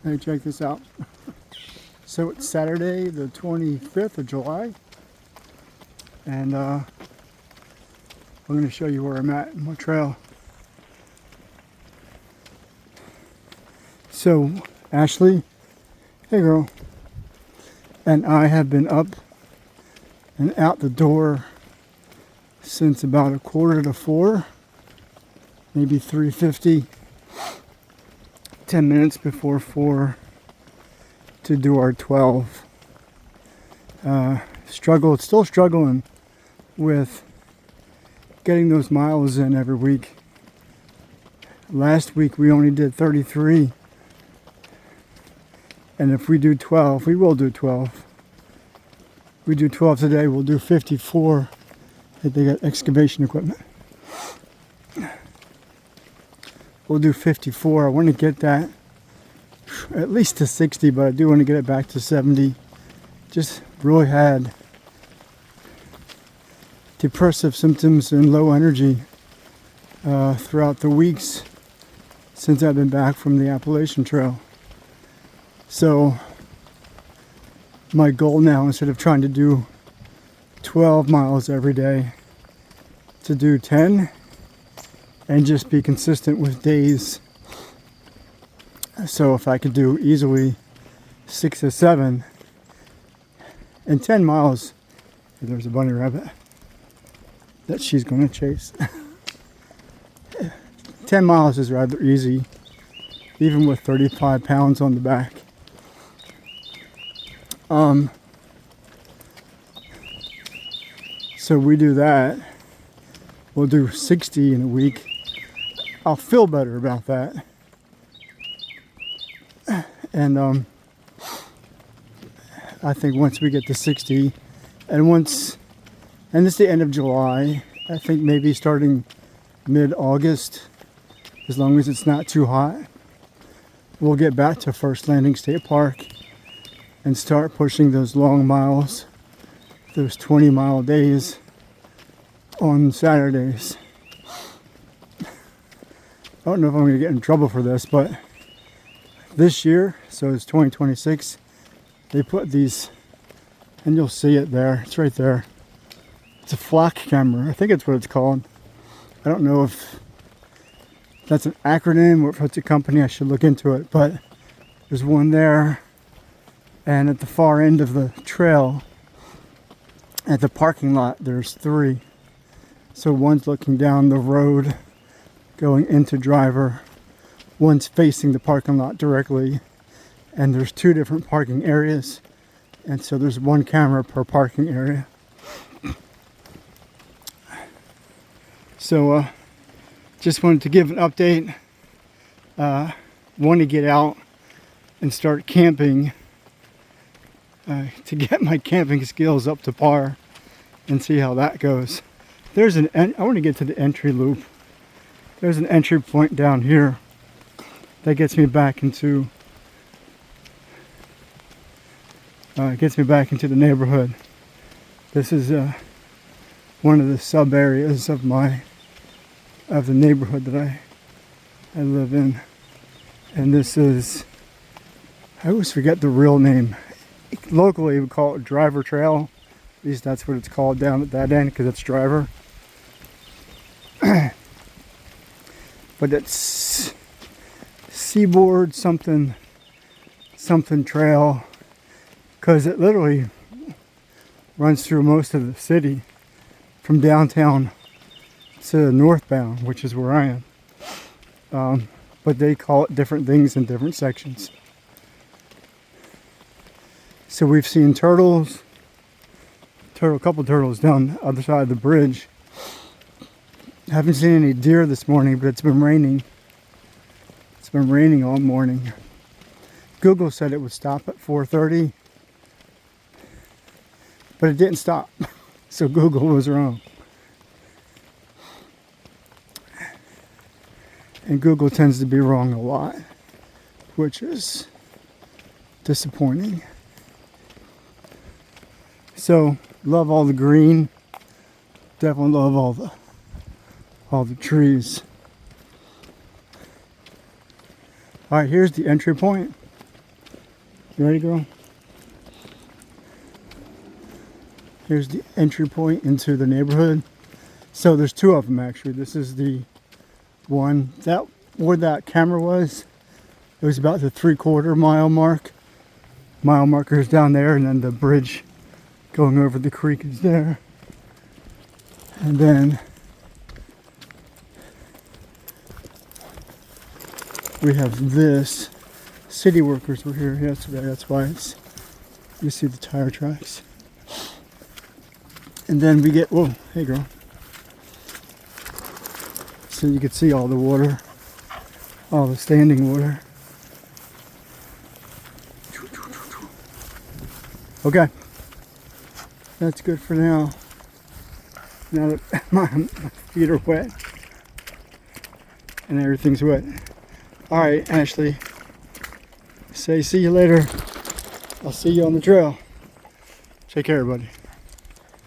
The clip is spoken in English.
Hey, check this out. So it's Saturday, the 25th of July, and I'm going to show you where I'm at in my trail. So Ashley, hey girl, and I have been up and out the door since about 3:45, maybe 3:50, 10 minutes before 4 to do our 12. Still struggling with getting those miles in every week. Last week we only did 33, and if we do 12, we will do 12. If we do 12 today, we'll do 54 if they got excavation equipment. We'll do 54. I want to get that at least to 60, but I do want to get it back to 70. Just really had depressive symptoms and low energy throughout the weeks since I've been back from the Appalachian Trail. So my goal now, instead of trying to do 12 miles every day, to do 10 and just be consistent with days. So if I could do easily 6 or 7 and 10 miles, there's a bunny rabbit that she's going to chase. 10 miles is rather easy, even with 35 pounds on the back. So we do that. We'll do 60 in a week. I'll feel better about that. And I think once we get to 60, and it's the end of July, I think maybe starting mid-August, as long as it's not too hot, we'll get back to First Landing State Park and start pushing those long miles, those 20-mile days on Saturdays. I don't know if I'm going to get in trouble for this, but this year, so it's 2026, they put these, and you'll see it there, it's right there. It's a flock camera, I think it's what it's called. I don't know if that's an acronym or if it's a company, I should look into it, but there's one there, and at the far end of the trail, at the parking lot, there's 3. So one's looking down the road, going into Driver, one's facing the parking lot directly, and there's 2 different parking areas, and so there's 1 camera per parking area. So just wanted to give an update. Want to get out and start camping to get my camping skills up to par and see how that goes. I want to get to the entry loop. There's an entry point down here that gets me back into the neighborhood. This is one of the sub areas of the neighborhood that I live in, and this is, I always forget the real name. Locally we call it Driver Trail. At least that's what it's called down at that end, because it's Driver. But it's Seaboard something trail, because it literally runs through most of the city from downtown to northbound, which is where I am. But they call it different things in different sections. So we've seen a couple turtles down the other side of the bridge. Haven't seen any deer this morning, but it's been raining. It's been raining all morning. Google said it would stop at 4:30, but it didn't stop. So Google was wrong. And Google tends to be wrong a lot, which is disappointing. So, love all the green. Definitely love all the trees. All right, here's the entry point. You ready, girl? Here's the entry point into the neighborhood. So there's two of them actually. This is the one that where that camera was. It was about the 3/4 mile mark. Mile marker is down there, and then the bridge going over the creek is there. And then we have this. City workers were here yesterday. That's why it's, you see the tire tracks. And then we get, whoa, hey girl. So you can see all the water, all the standing water. Okay, that's good for now. Now that my feet are wet and everything's wet. All right, Ashley, say see you later. I'll see you on the trail. Take care, everybody.